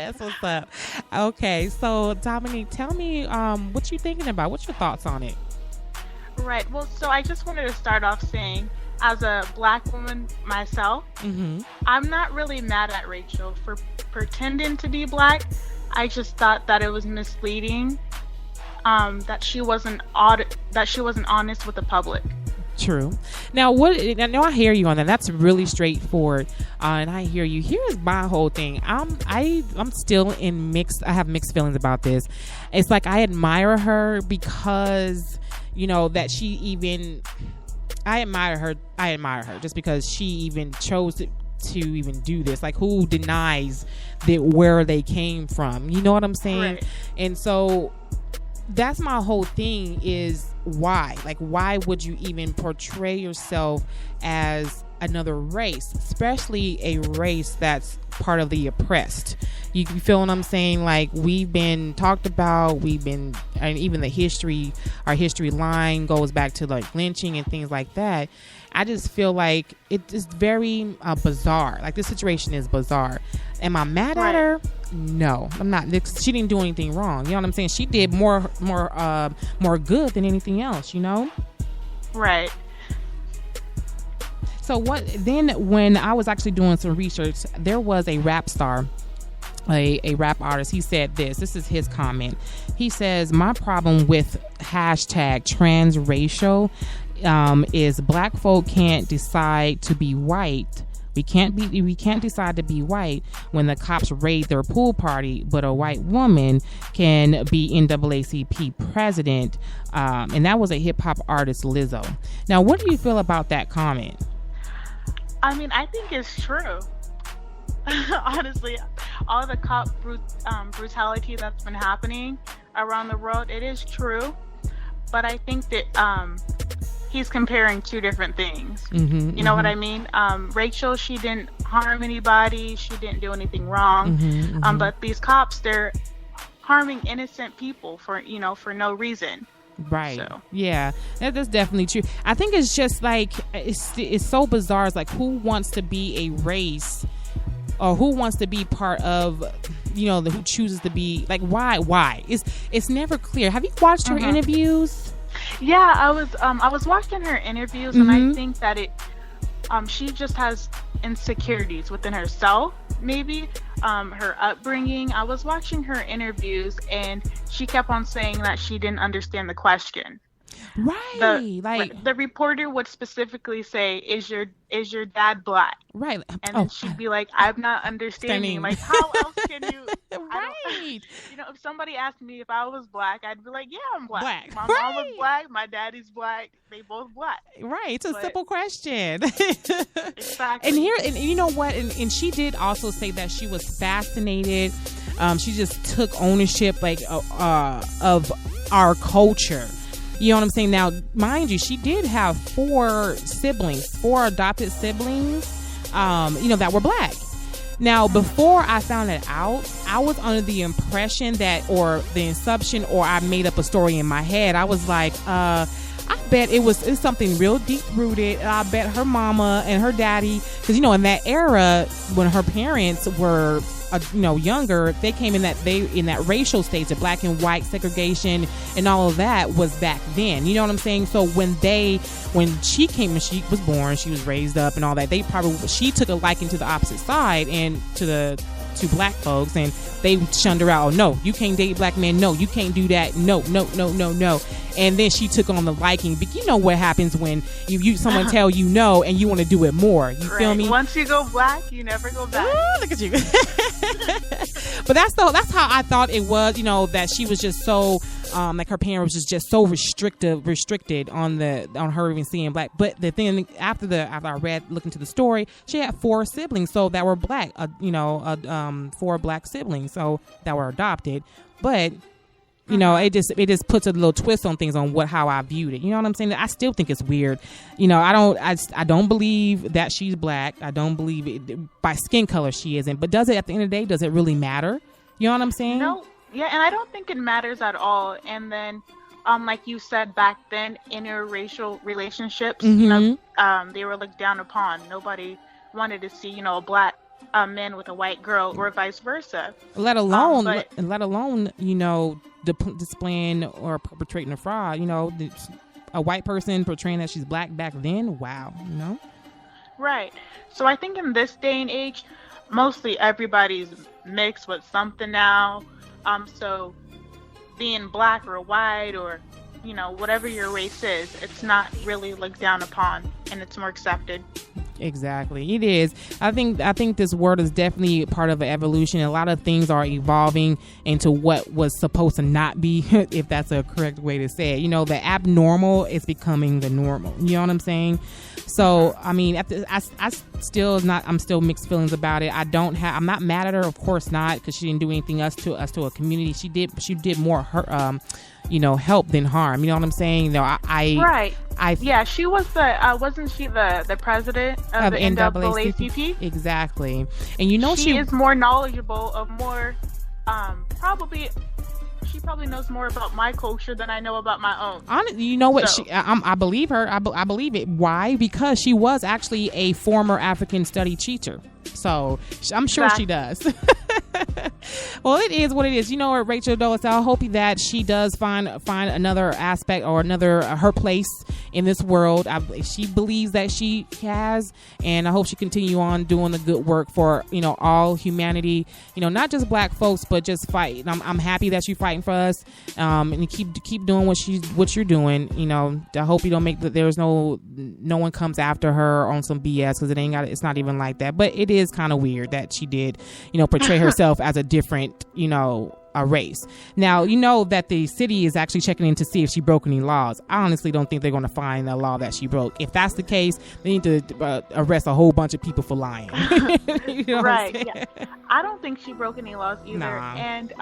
That's what's up. Okay, so Dominique, tell me what you thinking about. What's your thoughts on it? Right. Well, so I just wanted to start off saying, as a black woman myself, Mm-hmm. I'm not really mad at Rachel for pretending to be black. I just thought that it was misleading, that she wasn't honest with the public. True. Now, I know I hear you on that. That's really straightforward, and I hear you. Here's my whole thing. I'm still in mixed. I have mixed feelings about this. It's like I admire her because that she even. I admire her. Just because she even chose to even do this. Like, who denies that where they came from? You know what I'm saying? Right. And so that's my whole thing is why? Like, why would you even portray yourself as another race, especially a race that's part of the oppressed? You feel what I'm saying? Like, we've been talked about, and even our history line goes back to like lynching and things like that. I just feel like it is very bizarre. Like, this situation is bizarre. Am I mad at her? No, I'm not. She didn't do anything wrong. You know what I'm saying? She did more good than anything else. Right. So when I was actually doing some research, there was a rap star, a rap artist. He said this is his comment. He says, my problem with hashtag transracial is black folk can't decide to be white. We can't decide to be white when the cops raid their pool party, but a white woman can be NAACP president. And that was a hip hop artist, Lizzo. Now, what do you feel about that comment? I mean, I think it's true. Honestly, all the cop brutality that's been happening around the world, it is true. But I think that he's comparing two different things. Mm-hmm, you know what I mean? Rachel, she didn't harm anybody. She didn't do anything wrong. But these cops, they're harming innocent people for no reason. Right. So. Yeah, that's definitely true. I think it's just like, it's so bizarre. It's like, who wants to be a race, or who wants to be part of, who chooses to be, like, why? It's never clear. Have you watched her interviews? Yeah, I was watching her interviews, and I think that she just has insecurities within herself, maybe her upbringing. I was watching her interviews, and she kept on saying that she didn't understand the question. Right. The reporter would specifically say, "Is your dad black?" Right. And then she'd be like, "I'm not understanding. Like, how else can you?" Right. If somebody asked me if I was black, I'd be like, "Yeah, I'm black. My Right. mom was black. My daddy's black. They both black." Right. It's a simple question. Exactly. And you know what? And she did also say that she was fascinated. She just took ownership, like, of our culture. You know what I'm saying? Now, mind you, she did have four adopted siblings, that were black. Now, before I found it out, I was under the impression or I made up a story in my head. I was like, I bet it's something real deep rooted. I bet her mama and her daddy, because in that era when her parents were younger, they came in that racial stage, the black and white segregation and all of that was back then. You know what I'm saying? So when she came and she was born, she was raised up and all that, she took a liking to the opposite side and to black folks, and they shunned her out. Oh, no, you can't date black men. No, you can't do that. No. And then she took on the liking. But you know what happens when someone tell you no and you want to do it more. You feel me? Once you go black, you never go back. Ooh, look at you. But that's how I thought it was. That she was just so like her parents was just so restricted on her even seeing black. But the thing after I looked into the story, she had four siblings so that were black. 4 black siblings so that were adopted. But it just puts a little twist on things on how I viewed it. You know what I'm saying? I still think it's weird. I don't believe that she's black. I don't believe it by skin color she isn't. But at the end of the day, does it really matter? You know what I'm saying? No. Yeah, and I don't think it matters at all. And then, like you said back then, interracial relationships, they were looked down upon. Nobody wanted to see, a black a man with a white girl or vice versa. Let alone, displaying or perpetrating a fraud. A white person portraying that she's black back then. Wow, Right. So I think in this day and age, mostly everybody's mixed with something now. So being black or white or, whatever your race is, it's not really looked down upon, and it's more accepted. Exactly. It is. I think this world is definitely part of an evolution. A lot of things are evolving into what was supposed to not be, if that's a correct way to say it. The abnormal is becoming the normal. You know what I'm saying? So, I mean, I'm still mixed feelings about it. I'm not mad at her, of course not, because she didn't do anything to a community. She did more help than harm. You know what I'm saying? Right. Yeah, she was wasn't she the president of the NAACP? Exactly. And she is more knowledgeable of more, she probably knows more about my culture than I know about my own. You know what? So, I believe her. I believe it. Why? Because she was actually a former African study teacher. So I'm sure she does. Well, it is what it is. You know what, Rachel Dolezal, I hope that she does find another aspect or another her place in this world. She believes that she has, and I hope she continue on doing the good work for all humanity. Not just black folks, but just fight. I'm happy that you're fighting for us, and you keep doing what you're doing. I hope you don't make that. There's no one comes after her on some BS, because it's not even like that. But it is kind of weird that she did portray herself as a different a race. Now, that the city is actually checking in to see if she broke any laws. I honestly don't think they're going to find a law that she broke. If that's the case, they need to arrest a whole bunch of people for lying. Right. Yeah. I don't think she broke any laws either. Nah. And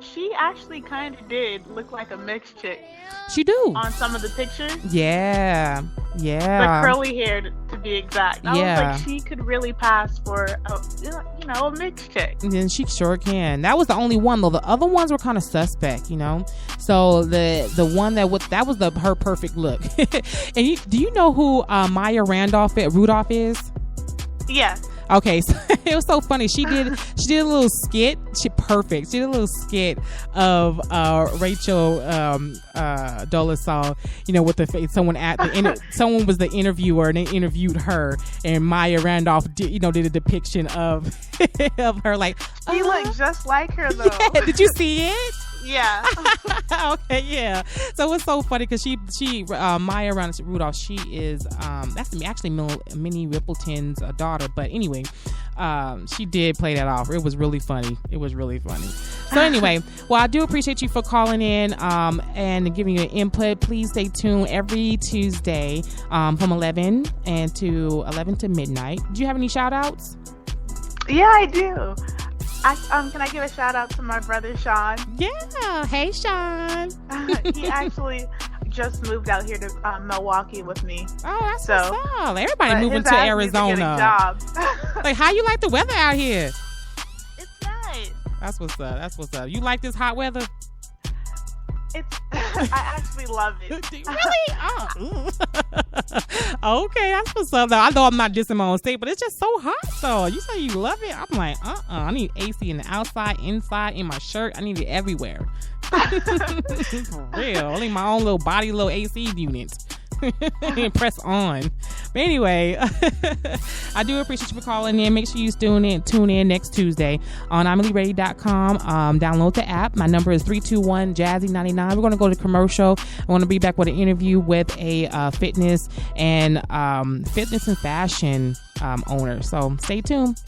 she actually kind of did look like a mixed chick. She do. On some of the pictures. Yeah. The curly hair, to be exact. I was like, she could really pass for a mixed chick. And she sure can. That was the only one, though. The other ones were kind of suspect, So the one that was her perfect look. And do you know who Maya Rudolph is? Yeah. Okay, so it was so funny. She did a little skit. She did a little skit of Rachel Dolezal, with the face. Someone was the interviewer, and they interviewed her, and Maya Randolph did a depiction of of her like. She looked just like her though. Yeah, did you see it? Yeah. Okay, yeah. So it was so funny because she Maya Rudolph, she is that's actually Minnie Riperton's daughter, but anyway, she did play that off. It was really funny. So anyway, well, I do appreciate you for calling in and giving your input. Please stay tuned every Tuesday from 11 to midnight. Do you have any shout outs? Yeah, I do. Can I give a shout out to my brother Sean? Yeah, hey Sean. He actually just moved out here to Milwaukee with me. Oh, that's so what's up. Everybody moving to Arizona. Like, how you like the weather out here? It's nice. That's what's up. You like this hot weather? I actually love it. Really? Oh. Okay, that's what's up. Though I know I'm not dissing my own state, but it's just so hot though. You say you love it. I'm like, I need AC in the outside, inside, in my shirt. I need it everywhere. For real. Only my own little body, little AC unit. Press on. But anyway, I do appreciate you for calling in. Make sure you tune in next Tuesday on I'mALeeReady.com. Download the app. My number is 321-JAZZY-99. We're going to go to commercial. I want to be back with an interview with a fitness and fashion owner. So stay tuned.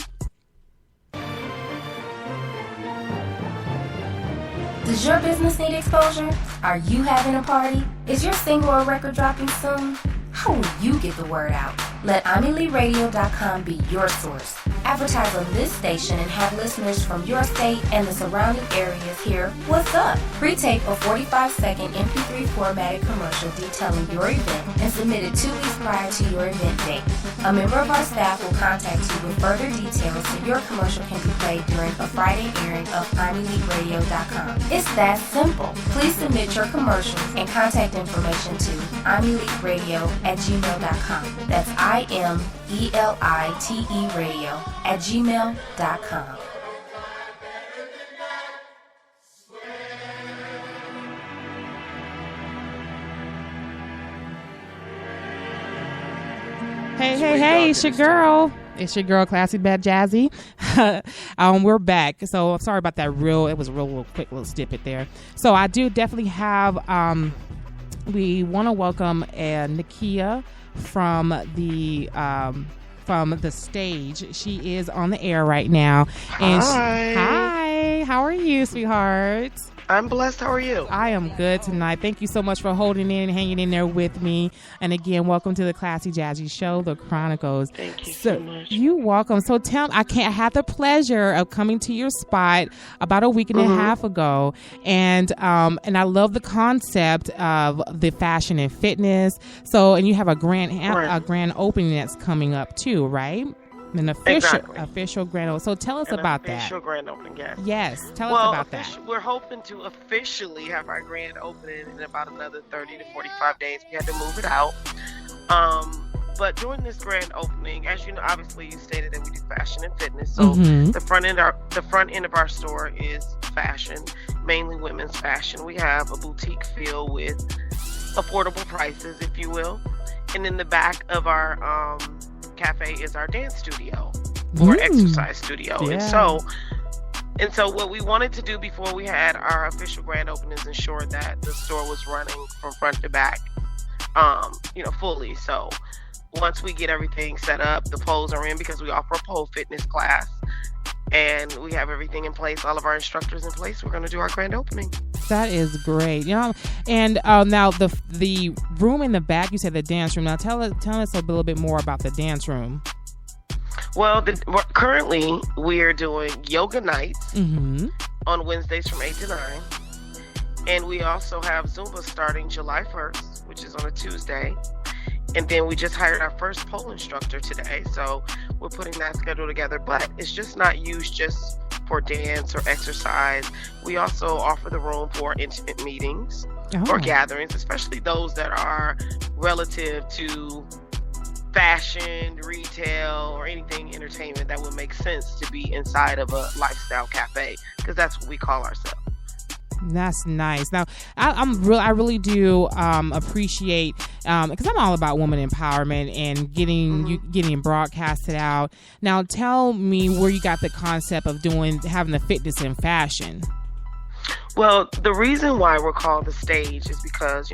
Does your business need exposure? Are you having a party? Is your single or record dropping soon? How will you get the word out? Let I'mALeeRadio.com be your source. Advertise on this station and have listeners from your state and the surrounding areas hear what's up. Pre-tape a 45-second MP3 formatted commercial detailing your event and submit it 2 weeks prior to your event date. A member of our staff will contact you with further details so your commercial can be played during a Friday airing of I'mALeeRadio.com. It's that simple. Please submit your commercials and contact information to I'mALeeRadio@gmail.com. That's I'mALeeRadio@gmail.com. eliteradio@gmail.com. Hey, it's your girl. It's your girl, Classy Bad Jazzy. We're back. So sorry about that. It was a real quick little snippet there. So I do definitely have, we want to welcome Nakia from the stage. She is on the air right now. And hi. How are you, sweetheart? I'm blessed. How are you? I am good tonight. Thank you so much for holding in and hanging in there with me. And again, welcome to the Classy Jazzy Show, The Chronicles. Thank you so much. You're welcome. So I had the pleasure of coming to your spot about a week and a half ago. And I love the concept of the fashion and fitness. So, and you have a grand opening that's coming up too, right? An official grand opening. So tell us about that. Official grand opening, yes. Yes, tell us about that. We're hoping to officially have our grand opening in about another 30 to 45 days. We had to move it out. But during this grand opening, as you know, obviously you stated that we do fashion and fitness. So the front end of our store is fashion, mainly women's fashion. We have a boutique feel with affordable prices, if you will. And in the back of our cafe is our dance studio or exercise studio. Yeah. And so what we wanted to do before we had our official grand opening is ensure that the store was running from front to back, fully. So once we get everything set up, the poles are in because we offer a pole fitness class and we have everything in place, all of our instructors in place. We're going to do our grand opening. That is great. And now the room in the back, you said the dance room. Now tell us a little bit more about the dance room. Well, currently we are doing yoga nights on Wednesdays from 8 to 9. And we also have Zumba starting July 1st, which is on a Tuesday. And then we just hired our first pole instructor today. So we're putting that schedule together. But it's just not used just for dance or exercise. We also offer the room for intimate meetings or gatherings, especially those that are relative to fashion, retail, or anything entertainment that would make sense to be inside of a lifestyle cafe, because that's what we call ourselves. That's nice. Now, I really do appreciate, because I'm all about woman empowerment and getting broadcasted out. Now, tell me where you got the concept of having the fitness and fashion. Well, the reason why we're called the stage is because,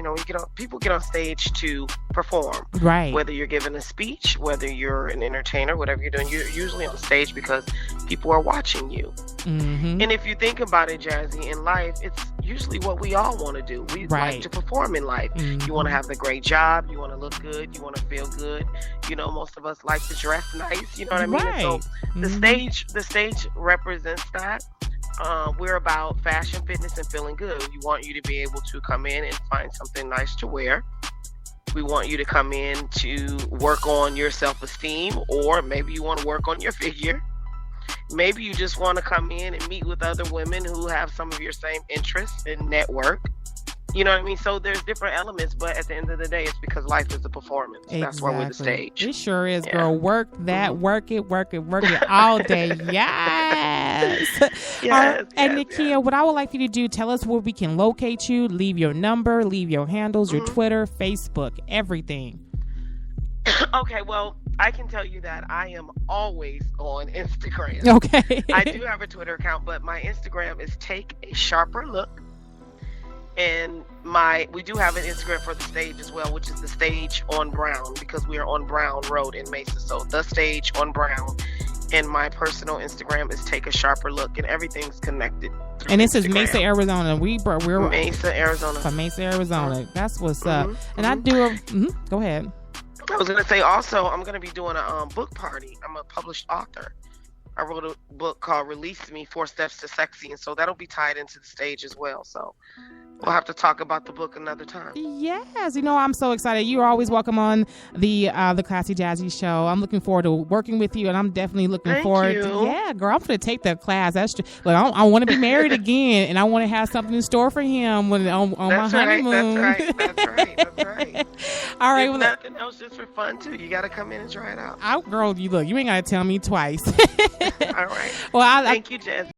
people get on stage to perform. Right. Whether you're giving a speech, whether you're an entertainer, whatever you're doing, you're usually on stage because people are watching you. And if you think about it, Jazzy, in life, it's usually what we all want to do. We like to perform in life. You want to have the great job. You want to look good. You want to feel good. Most of us like to dress nice. You know what I mean? Right. So the stage represents that. We're about fashion, fitness, and feeling good. We want you to be able to come in and find something nice to wear. We want you to come in to work on your self-esteem, or maybe you want to work on your figure. Maybe you just want to come in and meet with other women who have some of your same interests and network. You know what I mean? So there's different elements, but at the end of the day, it's because life is a performance. Exactly. That's why we're the stage. It sure is, girl. Work that, work it all day. Yes. And Nakia, what I would like you to do, tell us where we can locate you, leave your number, leave your handles, your Twitter, Facebook, everything. Okay, well, I can tell you that I am always on Instagram. Okay. I do have a Twitter account, but my Instagram is Take a Sharper Look. And we do have an Instagram for the stage as well, which is the Stage on Brown, because we are on Brown Road in Mesa. So the Stage on Brown. And my personal Instagram is Take a Sharper Look, and everything's connected. And this is Mesa, Arizona. We're Mesa, Arizona. From Mesa, Arizona. That's what's up. And I do go ahead. I was going to say also, I'm going to be doing a book party. I'm a published author. I wrote a book called Release Me, 4 Steps to Sexy. And so that'll be tied into the stage as well. So we'll have to talk about the book another time. Yes, I'm so excited. You're always welcome on the Classy Jazzy Show. I'm looking forward to working with you, and I'm definitely looking forward to. Yeah, girl, I'm gonna take that class. That's like I want to be married again, and I want to have something in store for him on my honeymoon. That's right. All right. Well, nothing else, just for fun too. You got to come in and try it out. Girl, you ain't gotta tell me twice. All right. Well, thank you, Jazzy.